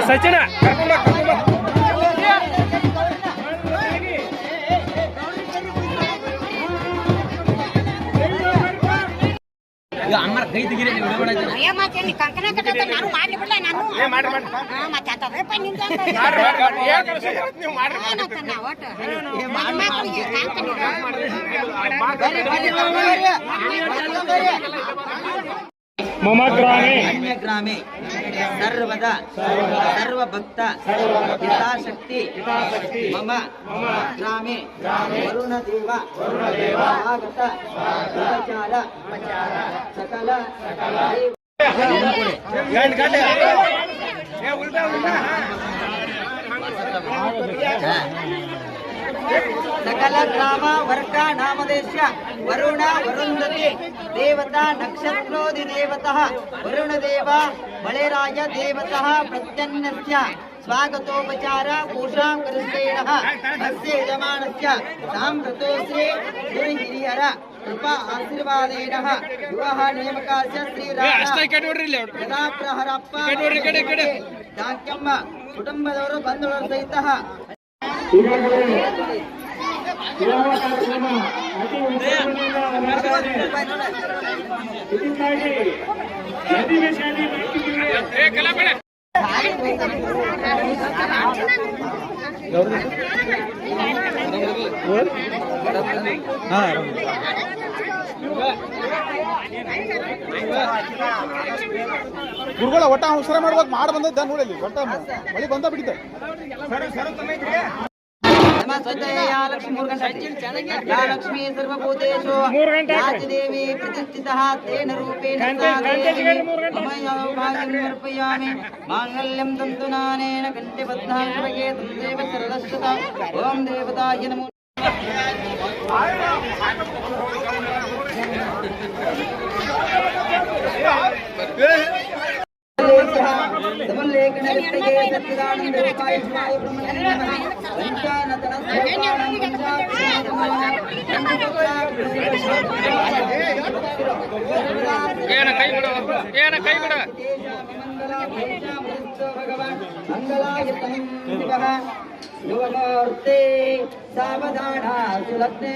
ಸಚಿನ ಅಮ್ಮರ ಕೈ ತೆಗೀರಿ ನೀವು ಕಂಕಣ ಕಟ್ಟೆ ನಾನು ಮಾಡ್ಲಿ ಬಿಡ್ಲ ನಾನು ಮತ್ತೆ ग्रामे सर्वदा सर्वभक्त यथाशक्ति मम ग्रामे वरुणदेव आगत उपचार सकल सकल ग्राम वर्ग नामदेश वरुण वरुंधति देवता नक्षत्रोदिदेवतः वरुणदेव बलेराज देवतः प्रत्यन्नस्य स्वागतोपचार पूषां करिष्येणः अस्य यजमानस्य साम्प्रतोश्री गुरुहिरियर कृपा आशीर्वादेन विवाह ನೇಮಕಾಸ್ಯ ಯದಾ ಪ್ರಹರಪ್ಪ ದಾಕ್ಯಮ್ಮ ಕುಟುಂಬದವರು ಬಂಧುಗಳ ಸಹಿತ ಗುರುಗಳ ಒಟ್ಟ ಅವಸರ ಮಾಡ್ಬೇಕು ಮಾಡಿ ಬಂದದ್ದ ನೋಡಲಿ ಒಟ್ಟ ಮಳಿ ಬಂದ ಬಿಟ್ಟಿದ್ದ लक्ष्मी सर्वभूतेषु देवी प्रतिष्ठितः तेन रूपेण समर्पयामि मांगल्यं तन्तुनानेन कण्ठबद्धाङ्गे तदेव शरदश्रुत ओम देवताय नमो युवमूर्ते सावधाना सुलग्ने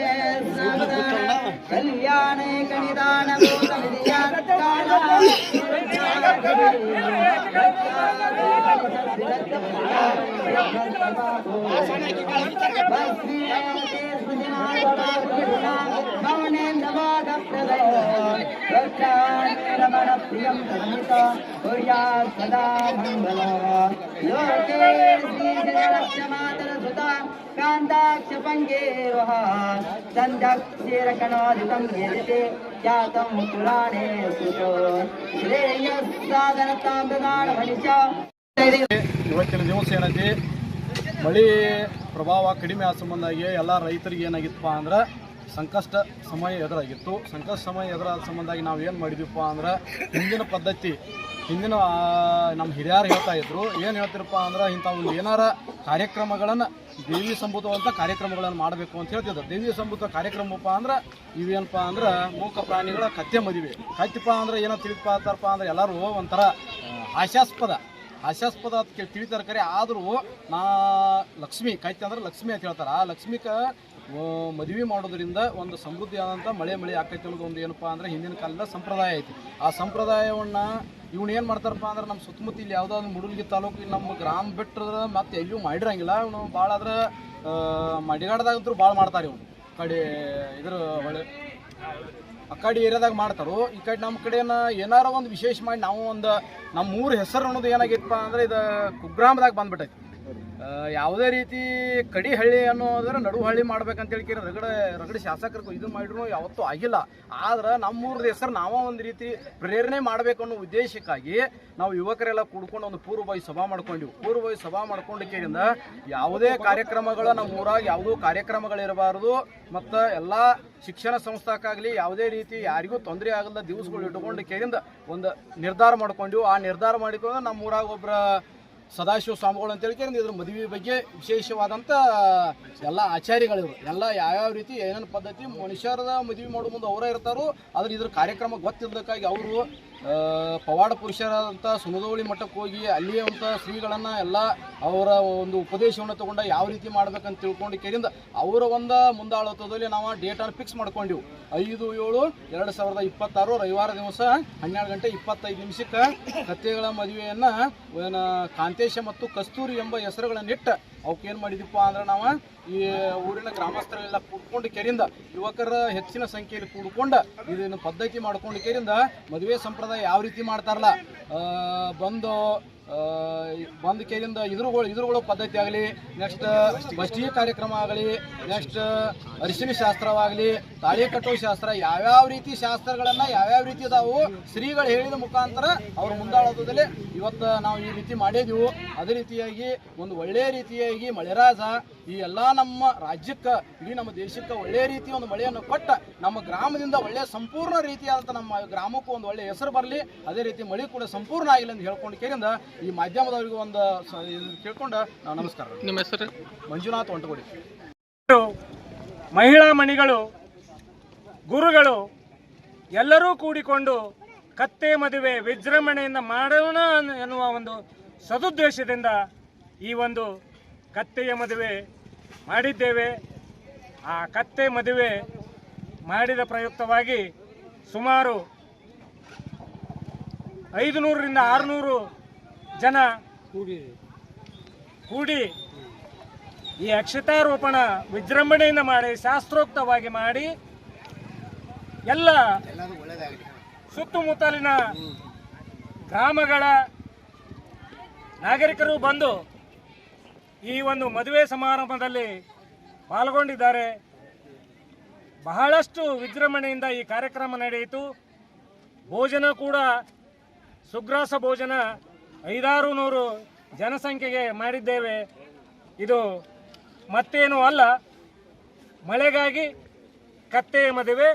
सावधाना कल्याणे कनिदान प्रियं धर्मिता सदा मंगल लोके मातरसुता कान्ताक्ष पंगेरोह संध्यक्षेरकणादितं यजते जातं पुराणे सुतो श्रेयस्साधनतां ददान मनीषा ಇವತ್ತಿನ ದಿವಸ ಏನೈತಿ ಮಳೆ ಪ್ರಭಾವ ಕಡಿಮೆ ಆದ ಸಂಬಂಧಾಗಿ ಎಲ್ಲ ರೈತರಿಗೆ ಏನಾಗಿತ್ತಪ್ಪ ಅಂದ್ರೆ ಸಂಕಷ್ಟ ಸಮಯ ಎದುರಾಗಿತ್ತು. ಸಂಕಷ್ಟ ಸಮಯ ಎದುರಾದ ಸಂಬಂಧಾಗಿ ನಾವು ಏನು ಮಾಡಿದ್ವಿಪ್ಪ ಅಂದ್ರೆ ಹಿಂದಿನ ಪದ್ಧತಿ ಹಿಂದಿನ ನಮ್ಮ ಹಿರಿಯರು ಹೇಳ್ತಾ ಇದ್ರು. ಏನು ಹೇಳ್ತಿರಪ್ಪ ಅಂದ್ರೆ ಇಂಥ ಒಂದು ಏನಾರ ಕಾರ್ಯಕ್ರಮಗಳನ್ನು ದೇವಿ ಸಂಭೂತವಂಥ ಕಾರ್ಯಕ್ರಮಗಳನ್ನು ಮಾಡಬೇಕು ಅಂತ ಹೇಳ್ತಿದ್ರು. ದೇವಿ ಸಂಭೂತ ಕಾರ್ಯಕ್ರಮಪ್ಪ ಅಂದ್ರೆ ಇವೇನಪ್ಪ ಅಂದ್ರೆ ಮೂಕ ಪ್ರಾಣಿಗಳ ಕತ್ತೆ ಮದುವೆ. ಕತ್ತಿಪ್ಪ ಅಂದ್ರೆ ಏನೋ ತಿಳಿಪಾತಾರಪ್ಪ ಅಂದ್ರೆ ಎಲ್ಲರೂ ಒಂಥರ ಹಾಸ್ಯಾಸ್ಪದ ಅಂತ ತಿಳಿತಾರೆ. ಕರೆ ಆದರೂ ಲಕ್ಷ್ಮಿ ಕೈತೆ ಅಂದ್ರೆ ಲಕ್ಷ್ಮಿ ಅಂತ ಹೇಳ್ತಾರೆ. ಆ ಲಕ್ಷ್ಮಿಕ ಮದುವೆ ಮಾಡೋದ್ರಿಂದ ಒಂದು ಸಮೃದ್ಧಿ ಆದಂಥ ಮಳೆ ಆಕೈತೆ ಅನ್ನೋದು ಒಂದು ಏನಪ್ಪ ಅಂದ್ರೆ ಹಿಂದಿನ ಕಾಲದ ಸಂಪ್ರದಾಯ ಐತಿ. ಆ ಸಂಪ್ರದಾಯವನ್ನು ಇವನು ಏನು ಮಾಡ್ತಾರಪ್ಪ ಅಂದ್ರೆ ನಮ್ಮ ಸುತ್ತಮುತ್ತ ಇಲ್ಲಿ ಯಾವುದಾದ್ರು ಮುಡುಲ್ಗಿ ತಾಲೂಕು ಇಲ್ಲಿ ನಮ್ಮ ಗ್ರಾಮ ಬಿಟ್ಟರೆ ಮತ್ತೆ ಎಲ್ಲಿಯೂ ಮಾಡಿರಂಗಿಲ್ಲ. ಇವನು ಭಾಳ ಆದ್ರೆ ಮಡಿಗಾಡ್ದಾಗಂತೂ ಭಾಳ ಮಾಡ್ತಾರೆ. ಇವನು ಕಡೆ ಇದ್ರ ಹೊಳೆ ಆ ಕಡೆ ಏರಿಯಾದಾಗ ಮಾಡ್ತಾರೋ. ಈ ಕಡೆ ನಮ್ಮ ಕಡೆನ ಏನಾರ ಒಂದು ವಿಶೇಷ ಮಾಡಿ ನಾವು ಒಂದು ನಮ್ಮ ಊರ ಹೆಸರು ಅನ್ನೋದು ಏನಾಗಿತ್ತಪ್ಪ ಅಂದ್ರೆ ಇದು ಕುಗ್ರಾಮದಾಗ ಬಂದ್ಬಿಟ್ಟೈತಿ. ಯಾವುದೇ ರೀತಿ ಕಡಿಹಳ್ಳಿ ಅನ್ನೋದ್ರೆ ನಡುಹಳ್ಳಿ ಮಾಡ್ಬೇಕಂತ ಹೇಳ್ಕಿ ರಗಡೆ ಶಾಸಕರು ಇದು ಮಾಡಿದ್ರು ಯಾವತ್ತೂ ಆಗಿಲ್ಲ. ಆದ್ರೆ ನಮ್ಮೂರದ ಹೆಸರು ನಾವೇ ಒಂದು ರೀತಿ ಪ್ರೇರಣೆ ಮಾಡಬೇಕು ಅನ್ನೋ ಉದ್ದೇಶಕ್ಕಾಗಿ ನಾವು ಯುವಕರೆಲ್ಲ ಕೂಡ್ಕೊಂಡು ಒಂದು ಪೂರ್ವಭಾವಿ ಸಭಾ ಮಾಡ್ಕೊಂಡಿವಿ. ಪೂರ್ವಭಾವಿ ಸಭಾ ಮಾಡ್ಕೊಂಡಿದ್ದರಿಂದ ಯಾವುದೇ ಕಾರ್ಯಕ್ರಮಗಳ ನಮ್ಮ ಊರಾಗ ಯಾವುದೂ ಕಾರ್ಯಕ್ರಮಗಳಿರಬಾರ್ದು ಮತ್ತು ಎಲ್ಲ ಶಿಕ್ಷಣ ಸಂಸ್ಥೆಗಾಗಲಿ ಯಾವುದೇ ರೀತಿ ಯಾರಿಗೂ ತೊಂದರೆ ಆಗಲ್ಲ ದಿವಸಗಳು ಇಟ್ಕೊಂಡು ಕೇಳಿಂದ ಒಂದು ನಿರ್ಧಾರ ಮಾಡ್ಕೊಂಡಿವು. ಆ ನಿರ್ಧಾರ ಮಾಡಿಕೊಂಡು ನಮ್ಮ ಊರಾಗ ಒಬ್ಬರ ಸದಾಶಿವ ಸ್ವಾಮಿಗಳು ಅಂತ ಹೇಳ್ಕೊಂಡು ಇದ್ರ ಮದುವೆ ಬಗ್ಗೆ ವಿಶೇಷವಾದಂಥ ಎಲ್ಲ ಆಚಾರ್ಯಗಳಿವರು ಎಲ್ಲ ಯಾವ್ಯಾವ ರೀತಿ ಏನೇನು ಪದ್ಧತಿ ಮನುಷ್ಯರದ ಮದುವೆ ಮಾಡೋ ಮುಂದೆ ಅವರೇ ಇರ್ತಾರೋ. ಆದ್ರೆ ಇದ್ರ ಕಾರ್ಯಕ್ರಮ ಗೊತ್ತಿದ್ದಕ್ಕಾಗಿ ಅವರು ಪವಾಡ ಪುರುಷರಾದಂಥ ಸುಮದೋಳಿ ಮಠಕ್ಕೆ ಹೋಗಿ ಅಲ್ಲಿಯಂಥ ಶ್ರೀಗಳನ್ನು ಎಲ್ಲ ಅವರ ಒಂದು ಉಪದೇಶವನ್ನು ತಗೊಂಡು ಯಾವ ರೀತಿ ಮಾಡ್ಬೇಕಂತ ತಿಳ್ಕೊಂಡು ಕೇರಿಂದ ಅವರ ಒಂದು ಮುಂದಾಳತ್ವದಲ್ಲಿ ನಾವು ಡೇಟನ್ನು ಫಿಕ್ಸ್ ಮಾಡ್ಕೊಂಡಿವು 5/7/2026 ರವಿವಾರ ದಿವಸ 12 ಗಂಟೆ 25 ನಿಮಿಷಕ್ಕೆ ಕತ್ತೆಗಳ ಮದುವೆಯನ್ನು ಕಾಂತೇಶ ಮತ್ತು ಕಸ್ತೂರಿ ಎಂಬ ಹೆಸರುಗಳನ್ನಿಟ್ಟು ಅವಕ್ಕೆ ಏನು ಮಾಡಿದೀಪ್ಪ ಅಂದ್ರೆ ನಾವು ಈ ಊರಿನ ಗ್ರಾಮಸ್ಥರೆಲ್ಲ ಕೂಡ್ಕೊಂಡು ಕೆರಿಂದ ಯುವಕರ ಹೆಚ್ಚಿನ ಸಂಖ್ಯೆಯಲ್ಲಿ ಕೂಡ್ಕೊಂಡು ಇದನ್ನು ಪದ್ಧತಿ ಮಾಡ್ಕೊಂಡು ಕೆರಿಂದ ಮದುವೆ ಸಂಪ್ರದಾಯ ಯಾವ ರೀತಿ ಮಾಡ್ತಾರಲ್ಲ ಬಂದು ಕೇರಿಂದ ಇದ್ರುಗಳು ಪದ್ಧತಿ ಆಗಲಿ, ನೆಕ್ಸ್ಟ್ ಬಸ್ಟಿಗೆ ಕಾರ್ಯಕ್ರಮ ಆಗಲಿ, ನೆಕ್ಸ್ಟ್ ಅರಿಶಿನ ಶಾಸ್ತ್ರವಾಗಲಿ, ತಾಳಿ ಕಟ್ಟುವ ಶಾಸ್ತ್ರ, ಯಾವ್ಯಾವ ರೀತಿ ಶಾಸ್ತ್ರಗಳನ್ನು ಯಾವ್ಯಾವ ರೀತಿ ಅದಾವು ಶ್ರೀಗಳು ಹೇಳಿದ ಮುಖಾಂತರ ಅವ್ರ ಮುಂದಾಳತ್ವದಲ್ಲಿ ಇವತ್ತು ನಾವು ಈ ರೀತಿ ಮಾಡಿದೆವು. ಅದೇ ರೀತಿಯಾಗಿ ಒಂದು ಒಳ್ಳೆಯ ರೀತಿಯಾಗಿ ಮಳೆರಾಜ ಈ ಎಲ್ಲ ನಮ್ಮ ರಾಜ್ಯಕ್ಕೆ ಇಡೀ ನಮ್ಮ ದೇಶಕ್ಕೆ ಒಳ್ಳೆಯ ರೀತಿಯ ಒಂದು ಮಳೆಯನ್ನು ಕೊಟ್ಟ ನಮ್ಮ ಗ್ರಾಮದಿಂದ ಒಳ್ಳೆಯ ಸಂಪೂರ್ಣ ರೀತಿಯಾದಂಥ ನಮ್ಮ ಗ್ರಾಮಕ್ಕೂ ಒಂದು ಒಳ್ಳೆಯ ಹೆಸರು ಬರಲಿ, ಅದೇ ರೀತಿ ಮಳೆ ಕೂಡ ಸಂಪೂರ್ಣ ಆಗಿಲ್ಲ ಅಂತ ಹೇಳ್ಕೊಂಡು ಕೇಳಿಂದ ಈ ಮಾಧ್ಯಮದವರಿಗೂ ಒಂದು ಕೇಳ್ಕೊಂಡು ನಾವು ನಮಸ್ಕಾರ. ನಿಮ್ಮ ಹೆಸರು? ಮಂಜುನಾಥ್ ಹೊಂಟಗೋಡಿ. ಮಹಿಳಾ ಮಣಿಗಳು, ಗುರುಗಳು ಎಲ್ಲರೂ ಕೂಡಿಕೊಂಡು ಕತ್ತೆ ಮದುವೆ ವಿಜೃಂಭಣೆಯಿಂದ ಮಾಡೋಣ ಎನ್ನುವ ಒಂದು ಸದುದ್ದೇಶದಿಂದ ಈ ಒಂದು ಕತ್ತೆಯ ಮದುವೆ ಮಾಡಿದ್ದೇವೆ. ಆ ಕತ್ತೆ ಮದುವೆ ಮಾಡಿದ ಪ್ರಯುಕ್ತವಾಗಿ ಸುಮಾರು 500ರಿಂದ 600 ಜನ ಕೂಡಿ ಈ ಅಕ್ಷತಾರೋಪಣ ವಿಜೃಂಭಣೆಯಿಂದ ಮಾಡಿ ಶಾಸ್ತ್ರೋಕ್ತವಾಗಿ ಮಾಡಿ ಎಲ್ಲ ಸುತ್ತಮುತ್ತಲಿನ ಗ್ರಾಮಗಳ ನಾಗರಿಕರು ಬಂದು ಈ ಒಂದು ಮದುವೆ ಸಮಾರಂಭದಲ್ಲಿ ಪಾಲ್ಗೊಂಡಿದ್ದಾರೆ. ಬಹಳಷ್ಟು ವಿಜೃಂಭಣೆಯಿಂದ ಈ ಕಾರ್ಯಕ್ರಮ ನಡೆಯಿತು. ಭೋಜನ ಕೂಡ ಸುಗ್ರಾಸ ಭೋಜನ 500-600 ಜನಸಂಖ್ಯೆಗೆ ಮಾಡಿದ್ದೇವೆ. ಇದು ಮತ್ತೇನೂ ಅಲ್ಲ, ಮಳೆಗಾಗಿ ಕತ್ತೆಯ ಮದುವೆ.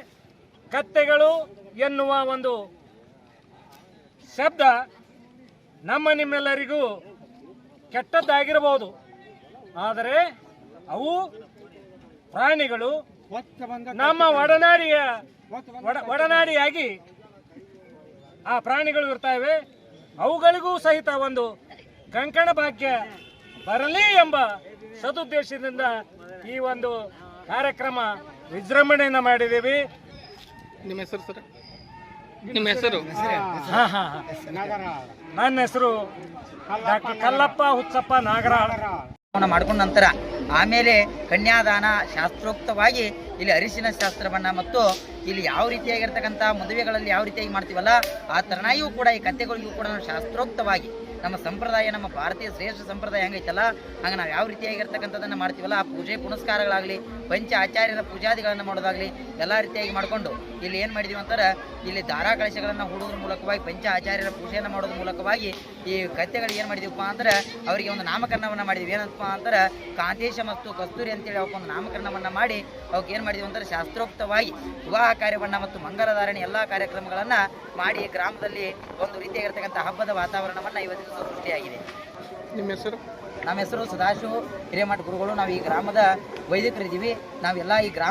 ಕತ್ತೆಗಳು ಎನ್ನುವ ಒಂದು ಶಬ್ದ ನಿಮ್ಮೆಲ್ಲರಿಗೂ ಕೆಟ್ಟದ್ದಾಗಿರಬಹುದು, ಆದರೆ ಅವು ಪ್ರಾಣಿಗಳು, ನಮ್ಮ ಒಡನಾಡಿಯಾಗಿ ಆ ಪ್ರಾಣಿಗಳು ಇರ್ತವೆ. ಅವುಗಳಿಗೂ ಸಹಿತ ಒಂದು ಕಂಕಣ ಭಾಗ್ಯ ಬರಲಿ ಎಂಬ ಸದುದ್ದೇಶದಿಂದ ಈ ಒಂದು ಕಾರ್ಯಕ್ರಮ ವಿಜೃಂಭಣೆಯಿಂದ ಮಾಡಿದ್ದೀವಿ. ನಿಮ್ಮ ಹೆಸರು ಸರ್? ನಿಮ್ಮ ಹೆಸರು? ನನ್ನ ಹೆಸರು ಡಾಕ್ಟರ್ ಕಲ್ಲಪ್ಪ ಹುಚ್ಚಪ್ಪ ನಾಗರಾಳ್. ಮಾಡ್ಕೊಂಡ ನಂತರ ಆಮೇಲೆ ಕನ್ಯಾದಾನ ಶಾಸ್ತ್ರೋಕ್ತವಾಗಿ ಇಲ್ಲಿ ಅರಿಶಿನ ಶಾಸ್ತ್ರವನ್ನ ಮತ್ತು ಇಲ್ಲಿ ಯಾವ ರೀತಿಯಾಗಿರ್ತಕ್ಕಂಥ ಮದುವೆಗಳಲ್ಲಿ ಯಾವ ರೀತಿಯಾಗಿ ಮಾಡ್ತೀವಲ್ಲ ಆ ತರನಾಗಿಯೂ ಕೂಡ ಈ ಕಥೆಗಳಿಗೂ ಕೂಡ ನಾವು ಶಾಸ್ತ್ರೋಕ್ತವಾಗಿ ನಮ್ಮ ಸಂಪ್ರದಾಯ, ನಮ್ಮ ಭಾರತೀಯ ಶ್ರೇಷ್ಠ ಸಂಪ್ರದಾಯ ಹೆಂಗೈತಲ್ಲ ಹಂಗೆ ನಾವು ಯಾವ ರೀತಿಯಾಗಿರ್ತಕ್ಕಂಥದ್ದನ್ನು ಮಾಡ್ತೀವಲ್ಲ ಆ ಪೂಜೆ ಪುನಸ್ಕಾರಗಳಾಗಲಿ, ಪಂಚ ಆಚಾರ್ಯರ ಪೂಜಾದಿಗಳನ್ನು ಮಾಡೋದಾಗಲಿ ಎಲ್ಲ ರೀತಿಯಾಗಿ ಮಾಡಿಕೊಂಡು ಇಲ್ಲಿ ಏನು ಮಾಡಿದೀವಿ ಅಂತಾರೆ, ಇಲ್ಲಿ ದಾರಾ ಕಳಶಗಳನ್ನು ಹೂಡೋದ್ರ ಮೂಲಕವಾಗಿ ಪಂಚ ಆಚಾರ್ಯರ ಪೂಜೆಯನ್ನು ಮಾಡೋದ್ರ ಮೂಲಕವಾಗಿ ಈ ಕಥೆಗಳಿಗೆ ಏನು ಮಾಡಿದೀವಪ್ಪ ಅಂದ್ರೆ ಅವರಿಗೆ ಒಂದು ನಾಮಕರಣವನ್ನು ಮಾಡಿದ್ವಿ. ಏನಂತಪ್ಪ ಅಂತಾರೆ, ಕಾಂತೇಶ ಮತ್ತು ಕಸ್ತೂರಿ ಅಂತೇಳಿ ಅವಕ್ಕೆ ಒಂದು ನಾಮಕರಣವನ್ನು ಮಾಡಿ ಅವಕ್ಕೆ ಏನು ಮಾಡಿದೀವಿ ಅಂತಾರೆ, ಶಾಸ್ತ್ರೋಕ್ತವಾಗಿ ವಿವಾಹ ಕಾರ್ಯವನ್ನು ಮತ್ತು ಮಂಗಲಧಾರಣೆ ಎಲ್ಲ ಕಾರ್ಯಕ್ರಮಗಳನ್ನು ಮಾಡಿ ಗ್ರಾಮದಲ್ಲಿ ಒಂದು ರೀತಿಯಾಗಿರ್ತಕ್ಕಂಥ ಹಬ್ಬದ ವಾತಾವರಣವನ್ನು ಇವತ್ತಿನ ಸೃಷ್ಟಿಯಾಗಿದೆ. ನಿಮ್ಮ ಹೆಸರು? ನಮ್ಮ ಹೆಸರು ಸದಾಶಿವ ಹಿರೇಮಠ ಗುರುಗಳು. ನಾವು ಈ ಗ್ರಾಮದ ವೈದಿಕರಿದ್ದೀವಿ. ನಾವೆಲ್ಲ ಈ ಗ್ರಾಮ